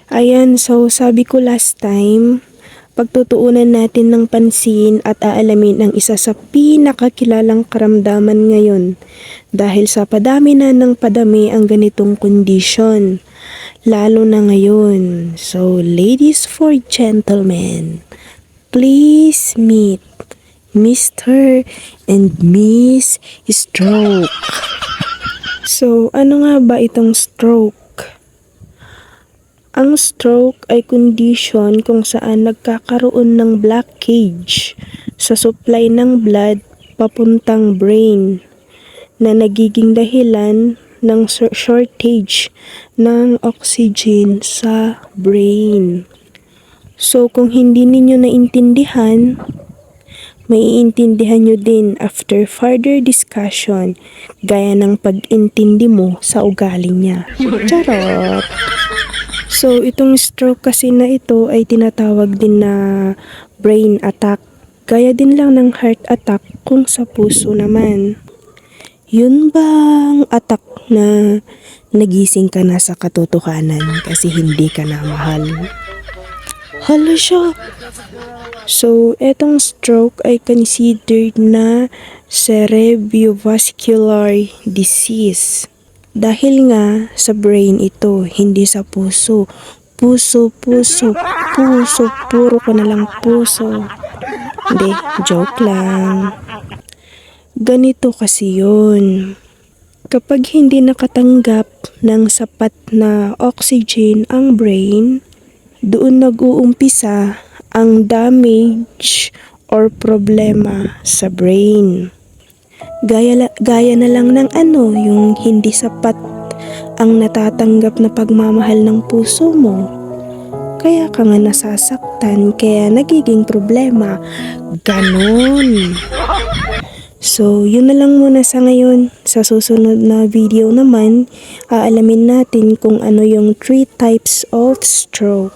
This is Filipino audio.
Ayan, so sabi ko last time, pagtutuunan natin ng pansin at aalamin ang isa sa pinakakilalang karamdaman ngayon dahil sa padami na ng padami ang ganitong kondisyon, lalo na ngayon. So, ladies for gentlemen, please meet Mr. and Miss Stroke. So, ano nga ba itong stroke? Ang stroke ay kondisyon kung saan nagkakaroon ng blockage sa supply ng blood papuntang brain na nagiging dahilan ng shortage ng oxygen sa brain. So kung hindi ninyo naintindihan, maiintindihan nyo din after further discussion gaya ng pag-intindi mo sa ugali niya. Charot! So, itong stroke kasi na ito ay tinatawag din na brain attack. Gaya din lang ng heart attack kung sa puso naman. Yun bang attack na nagising ka na sa katotohanan kasi hindi ka na mahal? Hala siya! So, etong stroke ay considered na cerebrovascular disease. Dahil nga sa brain ito, hindi sa puso. Puso, puro ko na lang puso. Hindi, joke lang. Ganito kasi yun. Kapag hindi nakatanggap ng sapat na oxygen ang brain, doon nag-uumpisa ang damage or problema sa brain. Gaya na lang ng yung hindi sapat ang natatanggap na pagmamahal ng puso mo. Kaya ka nga nasasaktan, kaya nagiging problema. Ganon. So, yun na lang muna sa ngayon. Sa susunod na video naman, aalamin natin kung ano yung 3 types of stroke.